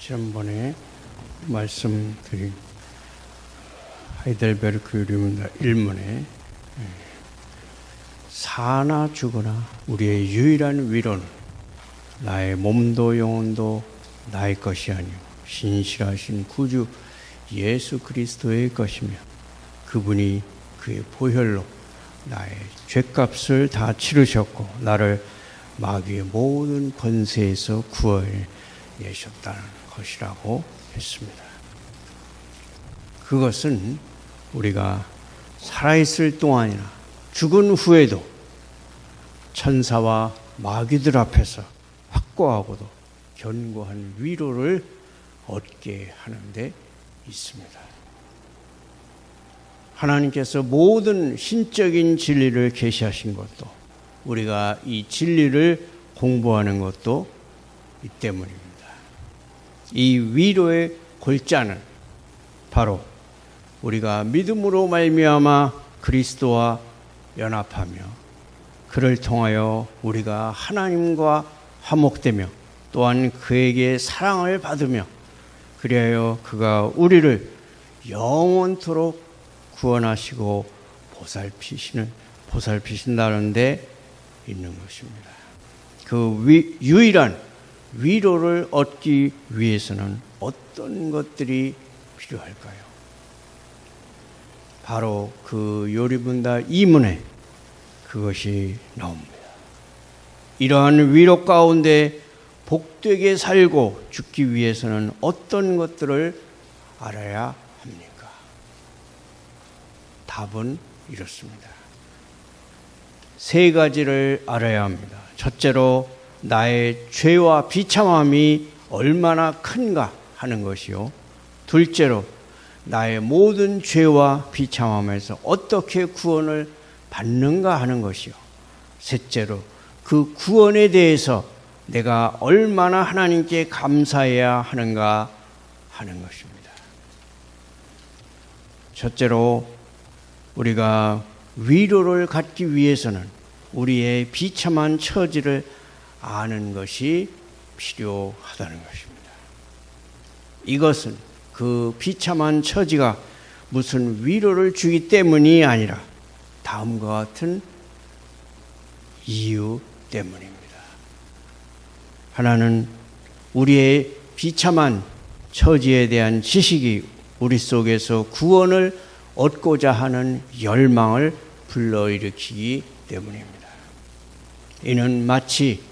지난번에 말씀드린 하이델베르크 유리문답 1문에 사나 죽으나 우리의 유일한 위로는 나의 몸도 영혼도 나의 것이 아니오 신실하신 구주 예수 그리스도의 것이며 그분이 그의 보혈로 나의 죗값을 다 치르셨고 나를 마귀의 모든 권세에서 구원해내셨다는 것이라고 했습니다. 그것은 우리가 살아있을 동안이나 죽은 후에도 천사와 마귀들 앞에서 확고하고도 견고한 위로를 얻게 하는 데 있습니다. 하나님께서 모든 신적인 진리를 계시하신 것도 우리가 이 진리를 공부하는 것도 이 때문입니다. 이 위로의 골자는 바로 우리가 믿음으로 말미암아 그리스도와 연합하며 그를 통하여 우리가 하나님과 화목되며 또한 그에게 사랑을 받으며 그리하여 그가 우리를 영원토록 구원하시고 보살피신다는 데 있는 것입니다. 그 유일한 위로를 얻기 위해서는 어떤 것들이 필요할까요? 바로 그 요리문답 2문에 그것이 나옵니다. 이러한 위로 가운데 복되게 살고 죽기 위해서는 어떤 것들을 알아야 합니까? 답은 이렇습니다. 세 가지를 알아야 합니다. 첫째로 나의 죄와 비참함이 얼마나 큰가 하는 것이요. 둘째로 나의 모든 죄와 비참함에서 어떻게 구원을 받는가 하는 것이요. 셋째로 그 구원에 대해서 내가 얼마나 하나님께 감사해야 하는가 하는 것입니다. 첫째로 우리가 위로를 갖기 위해서는 우리의 비참한 처지를 아는 것이 필요하다는 것입니다. 이것은 그 비참한 처지가 무슨 위로를 주기 때문이 아니라 다음과 같은 이유 때문입니다. 하나는 우리의 비참한 처지에 대한 지식이 우리 속에서 구원을 얻고자 하는 열망을 불러일으키기 때문입니다. 이는 마치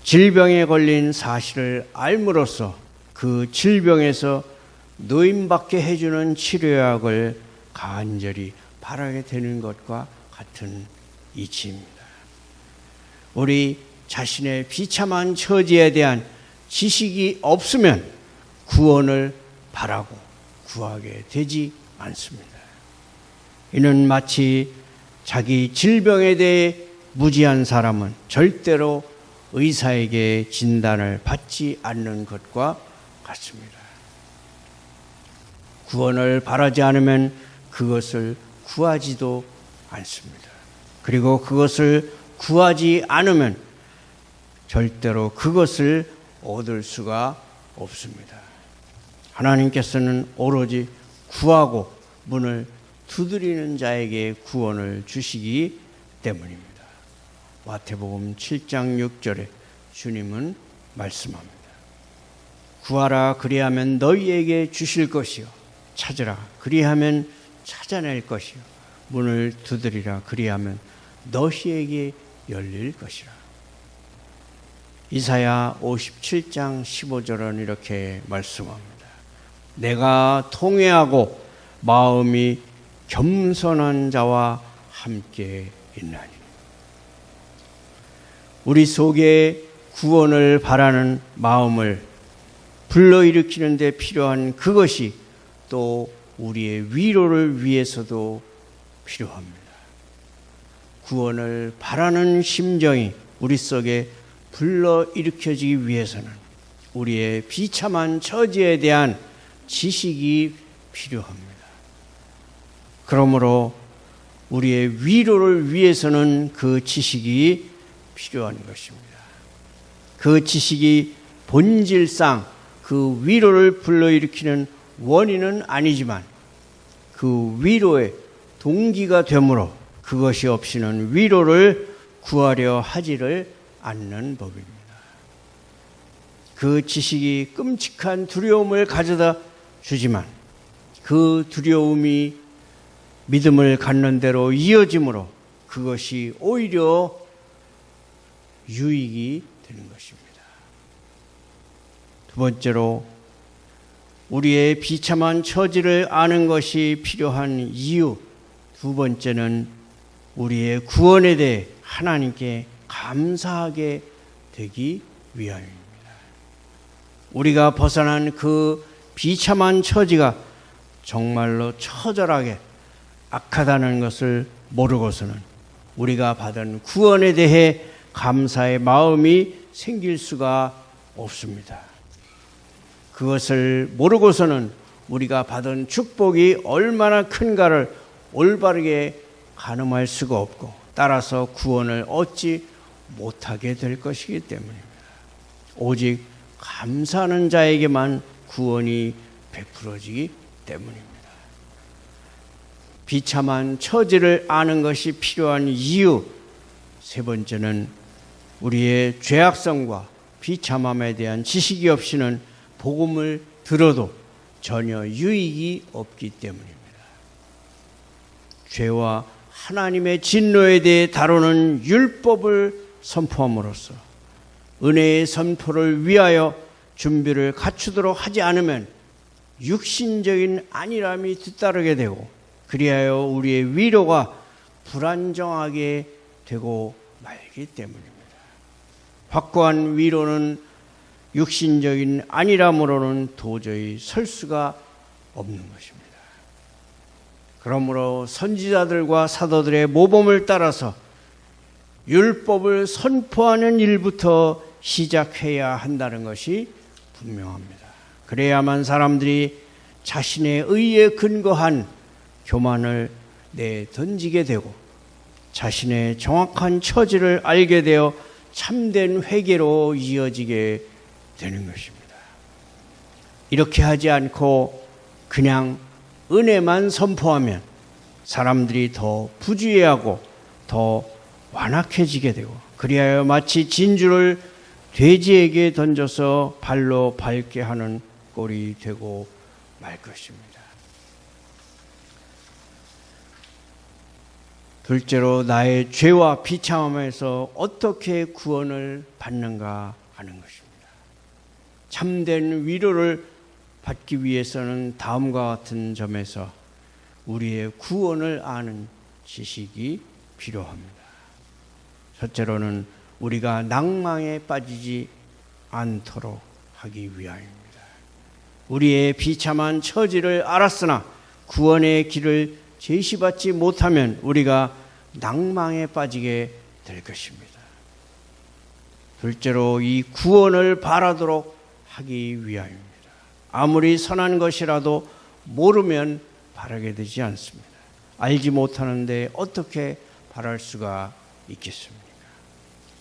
질병에 걸린 사실을 알므로써 그 질병에서 노임받게 해주는 치료약을 간절히 바라게 되는 것과 같은 이치입니다. 우리 자신의 비참한 처지에 대한 지식이 없으면 구원을 바라고 구하게 되지 않습니다. 이는 마치 자기 질병에 대해 무지한 사람은 절대로 의사에게 진단을 받지 않는 것과 같습니다. 구원을 바라지 않으면 그것을 구하지도 않습니다. 그리고 그것을 구하지 않으면 절대로 그것을 얻을 수가 없습니다. 하나님께서는 오로지 구하고 문을 두드리는 자에게 구원을 주시기 때문입니다. 마태복음 7장 6절에 주님은 말씀합니다. 구하라 그리하면 너희에게 주실 것이요 찾으라 그리하면 찾아낼 것이요 문을 두드리라 그리하면 너희에게 열릴 것이라. 이사야 57장 15절은 이렇게 말씀합니다. 내가 통회하고 마음이 겸손한 자와 함께 있나니. 우리 속에 구원을 바라는 마음을 불러일으키는 데 필요한 그것이 또 우리의 위로를 위해서도 필요합니다. 구원을 바라는 심정이 우리 속에 불러일으켜지기 위해서는 우리의 비참한 처지에 대한 지식이 필요합니다. 그러므로 우리의 위로를 위해서는 그 지식이 필요한 것입니다. 그 지식이 본질상 그 위로를 불러일으키는 원인은 아니지만 그 위로의 동기가 되므로 그것이 없이는 위로를 구하려 하지를 않는 법입니다. 그 지식이 끔찍한 두려움을 가져다 주지만 그 두려움이 믿음을 갖는 대로 이어짐으로 그것이 오히려 유익이 되는 것입니다. 두 번째로 우리의 비참한 처지를 아는 것이 필요한 이유, 두 번째는 우리의 구원에 대해 하나님께 감사하게 되기 위함입니다. 우리가 벗어난 그 비참한 처지가 정말로 처절하게 악하다는 것을 모르고서는 우리가 받은 구원에 대해 감사의 마음이 생길 수가 없습니다. 그것을 모르고서는 우리가 받은 축복이 얼마나 큰가를 올바르게 가늠할 수가 없고 따라서 구원을 얻지 못하게 될 것이기 때문입니다. 오직 감사하는 자에게만 구원이 베풀어지기 때문입니다. 비참한 처지를 아는 것이 필요한 이유, 세 번째는 우리의 죄악성과 비참함에 대한 지식이 없이는 복음을 들어도 전혀 유익이 없기 때문입니다. 죄와 하나님의 진노에 대해 다루는 율법을 선포함으로써 은혜의 선포를 위하여 준비를 갖추도록 하지 않으면 육신적인 안일함이 뒤따르게 되고 그리하여 우리의 위로가 불안정하게 되고 말기 때문입니다. 확고한 위로는 육신적인 안일함으로는 도저히 설 수가 없는 것입니다. 그러므로 선지자들과 사도들의 모범을 따라서 율법을 선포하는 일부터 시작해야 한다는 것이 분명합니다. 그래야만 사람들이 자신의 의에 근거한 교만을 내던지게 되고 자신의 정확한 처지를 알게 되어 참된 회개로 이어지게 되는 것입니다. 이렇게 하지 않고 그냥 은혜만 선포하면 사람들이 더 부주의하고 더 완악해지게 되고 그리하여 마치 진주를 돼지에게 던져서 발로 밟게 하는 꼴이 되고 말 것입니다. 둘째로 나의 죄와 비참함에서 어떻게 구원을 받는가 하는 것입니다. 참된 위로를 받기 위해서는 다음과 같은 점에서 우리의 구원을 아는 지식이 필요합니다. 첫째로는 우리가 낭망에 빠지지 않도록 하기 위함입니다. 우리의 비참한 처지를 알았으나 구원의 길을 제시받지 못하면 우리가 낭망에 빠지게 될 것입니다. 둘째로 이 구원을 바라도록 하기 위함입니다. 아무리 선한 것이라도 모르면 바라게 되지 않습니다. 알지 못하는데 어떻게 바랄 수가 있겠습니까?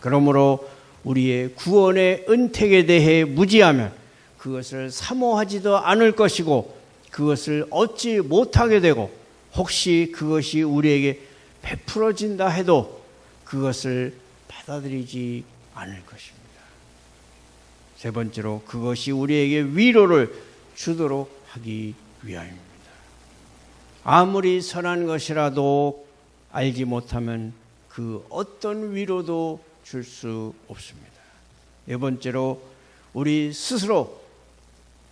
그러므로 우리의 구원의 은택에 대해 무지하면 그것을 사모하지도 않을 것이고 그것을 얻지 못하게 되고 혹시 그것이 우리에게 베풀어진다 해도 그것을 받아들이지 않을 것입니다. 세 번째로 그것이 우리에게 위로를 주도록 하기 위함입니다. 아무리 선한 것이라도 알지 못하면 그 어떤 위로도 줄 수 없습니다. 네 번째로 우리 스스로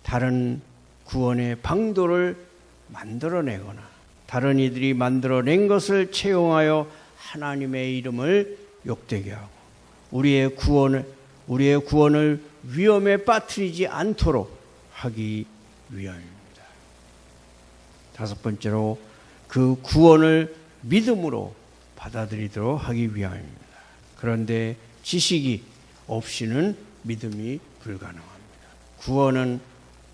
다른 구원의 방도를 만들어내거나 다른 이들이 만들어낸 것을 채용하여 하나님의 이름을 욕되게 하고 우리의 구원을 위험에 빠뜨리지 않도록 하기 위함입니다. 다섯 번째로 그 구원을 믿음으로 받아들이도록 하기 위함입니다. 그런데 지식이 없이는 믿음이 불가능합니다. 구원은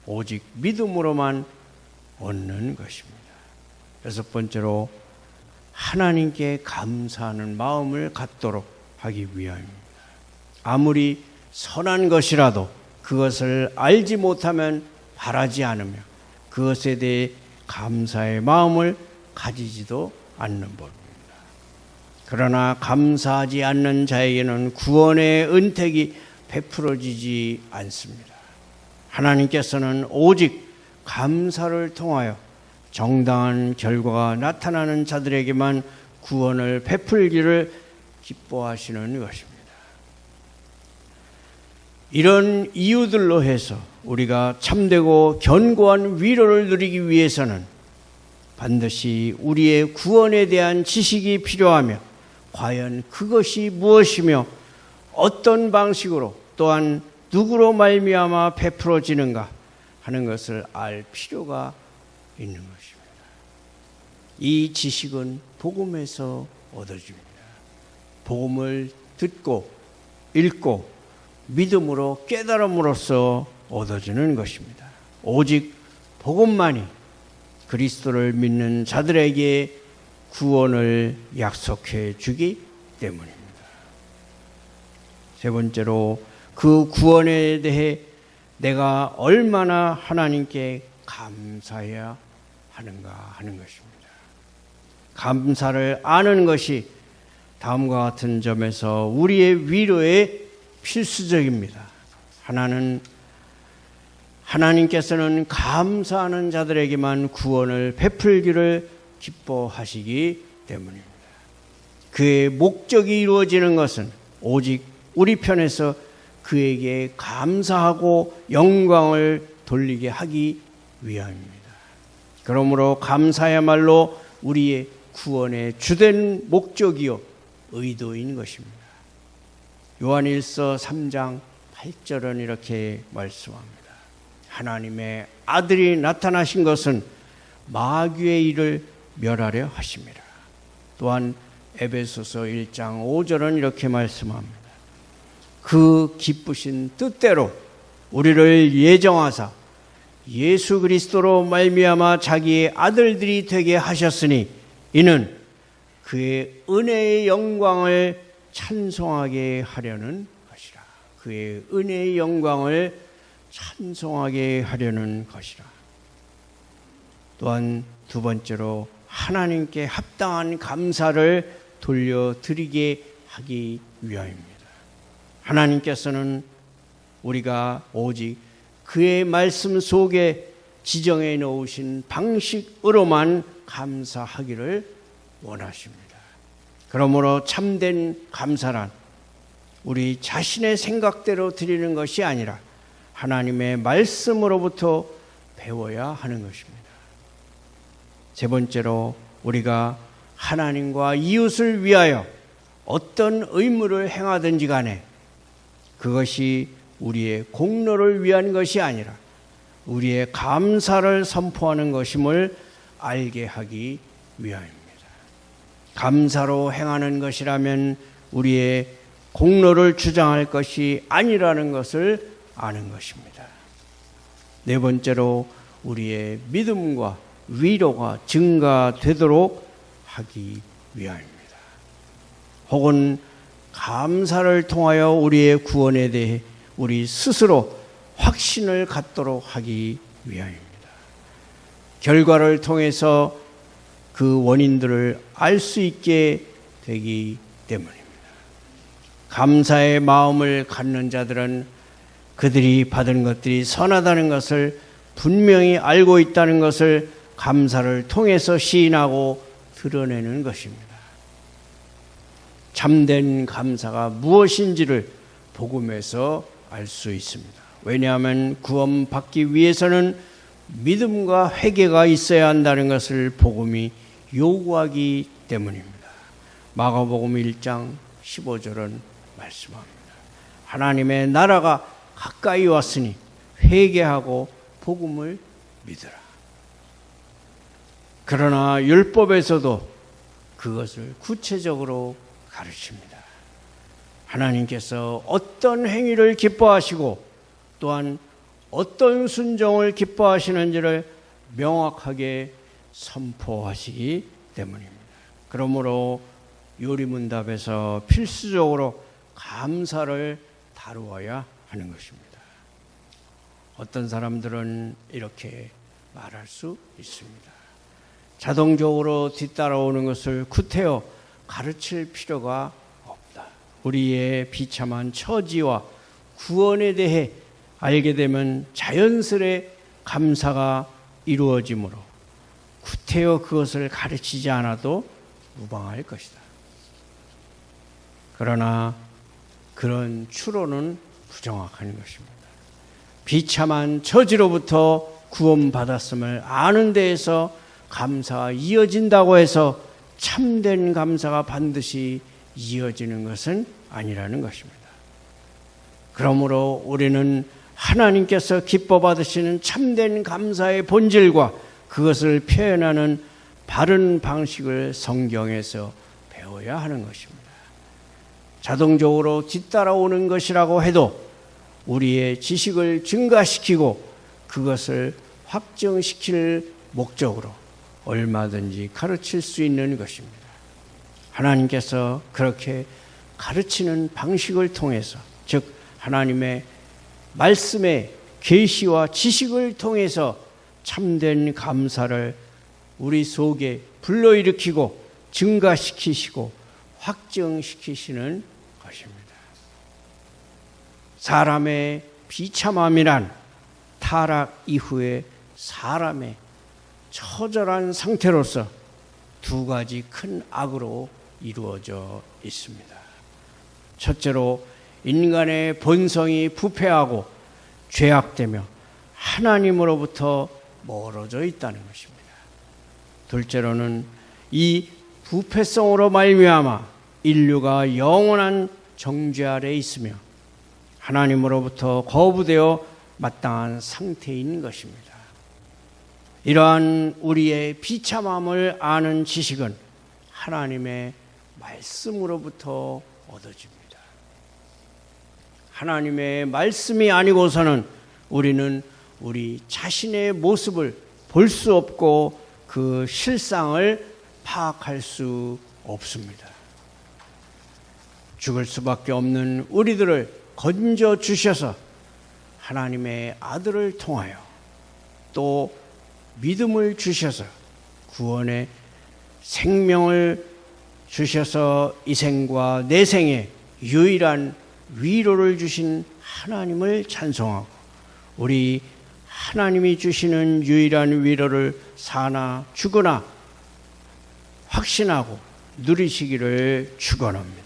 오직 믿음으로만 얻는 것입니다. 여섯 번째로 하나님께 감사하는 마음을 갖도록 하기 위함입니다. 아무리 선한 것이라도 그것을 알지 못하면 바라지 않으며 그것에 대해 감사의 마음을 가지지도 않는 법입니다. 그러나 감사하지 않는 자에게는 구원의 은택이 베풀어지지 않습니다. 하나님께서는 오직 감사를 통하여 정당한 결과가 나타나는 자들에게만 구원을 베풀기를 기뻐하시는 것입니다. 이런 이유들로 해서 우리가 참되고 견고한 위로를 누리기 위해서는 반드시 우리의 구원에 대한 지식이 필요하며 과연 그것이 무엇이며 어떤 방식으로 또한 누구로 말미암아 베풀어지는가 하는 것을 알 필요가 있는 것입니다. 이 지식은 복음에서 얻어집니다. 복음을 듣고 읽고 믿음으로 깨달음으로써 얻어지는 것입니다. 오직 복음만이 그리스도를 믿는 자들에게 구원을 약속해 주기 때문입니다. 세 번째로 그 구원에 대해 내가 얼마나 하나님께 감사해야 하는가 하는 것입니다. 감사를 아는 것이 다음과 같은 점에서 우리의 위로에 필수적입니다. 하나님께서는 감사하는 자들에게만 구원을 베풀기를 기뻐하시기 때문입니다. 그의 목적이 이루어지는 것은 오직 우리 편에서 그에게 감사하고 영광을 돌리게 하기 위함입니다. 그러므로 감사야말로 우리의 구원의 주된 목적이요 의도인 것입니다. 요한일서 3장 8절은 이렇게 말씀합니다. 하나님의 아들이 나타나신 것은 마귀의 일을 멸하려 하심이라. 또한 에베소서 1장 5절은 이렇게 말씀합니다. 그 기쁘신 뜻대로 우리를 예정하사 예수 그리스도로 말미암아 자기의 아들들이 되게 하셨으니 이는 그의 은혜의 영광을 찬송하게 하려는 것이라. 그의 은혜의 영광을 찬송하게 하려는 것이라. 또한 두 번째로 하나님께 합당한 감사를 돌려드리게 하기 위함입니다. 하나님께서는 우리가 오직 그의 말씀 속에 지정해 놓으신 방식으로만 감사하기를 원하십니다. 그러므로 참된 감사란 우리 자신의 생각대로 드리는 것이 아니라 하나님의 말씀으로부터 배워야 하는 것입니다. 세 번째로 우리가 하나님과 이웃을 위하여 어떤 의무를 행하든지 간에 그것이 우리의 공로를 위한 것이 아니라 우리의 감사를 선포하는 것임을 알게 하기 위함입니다. 감사로 행하는 것이라면 우리의 공로를 주장할 것이 아니라는 것을 아는 것입니다. 네 번째로 우리의 믿음과 위로가 증가되도록 하기 위함입니다. 혹은 감사를 통하여 우리의 구원에 대해 우리 스스로 확신을 갖도록 하기 위함입니다. 결과를 통해서 그 원인들을 알 수 있게 되기 때문입니다. 감사의 마음을 갖는 자들은 그들이 받은 것들이 선하다는 것을 분명히 알고 있다는 것을 감사를 통해서 시인하고 드러내는 것입니다. 참된 감사가 무엇인지를 복음에서 알 수 있습니다. 왜냐하면 구원받기 위해서는 믿음과 회개가 있어야 한다는 것을 복음이 요구하기 때문입니다. 마가복음 1장 15절은 말씀합니다. 하나님의 나라가 가까이 왔으니 회개하고 복음을 믿으라. 그러나 율법에서도 그것을 구체적으로 가르칩니다. 하나님께서 어떤 행위를 기뻐하시고 또한 어떤 순종을 기뻐하시는지를 명확하게 선포하시기 때문입니다. 그러므로 요리문답에서 필수적으로 감사를 다루어야 하는 것입니다. 어떤 사람들은 이렇게 말할 수 있습니다. 자동적으로 뒤따라오는 것을 구태여 가르칠 필요가 없다. 우리의 비참한 처지와 구원에 대해 알게 되면 자연스레 감사가 이루어지므로 구태여 그것을 가르치지 않아도 무방할 것이다. 그러나 그런 추론은 부정확한 것입니다. 비참한 처지로부터 구원받았음을 아는 데에서 감사가 이어진다고 해서 참된 감사가 반드시 이어지는 것은 아니라는 것입니다. 그러므로 우리는 하나님께서 기뻐 받으시는 참된 감사의 본질과 그것을 표현하는 바른 방식을 성경에서 배워야 하는 것입니다. 자동적으로 뒤따라오는 것이라고 해도 우리의 지식을 증가시키고 그것을 확정시킬 목적으로 얼마든지 가르칠 수 있는 것입니다. 하나님께서 그렇게 가르치는 방식을 통해서, 즉 하나님의 말씀의 계시와 지식을 통해서 참된 감사를 우리 속에 불러일으키고 증가시키시고 확정시키시는 것입니다. 사람의 비참함이란 타락 이후에 사람의 처절한 상태로서 두 가지 큰 악으로 이루어져 있습니다. 첫째로 인간의 본성이 부패하고 죄악되며 하나님으로부터 멀어져 있다는 것입니다. 둘째로는 이 부패성으로 말미암아 인류가 영원한 정죄 아래 있으며 하나님으로부터 거부되어 마땅한 상태인 것입니다. 이러한 우리의 비참함을 아는 지식은 하나님의 말씀으로부터 얻어집니다. 하나님의 말씀이 아니고서는 우리는 우리 자신의 모습을 볼 수 없고 그 실상을 파악할 수 없습니다. 죽을 수밖에 없는 우리들을 건져 주셔서 하나님의 아들을 통하여 또 믿음을 주셔서 구원의 생명을 주셔서 이 생과 내생에 유일한 위로를 주신 하나님을 찬송하고 우리 하나님이 주시는 유일한 위로를 사나 죽으나 확신하고 누리시기를 축원합니다.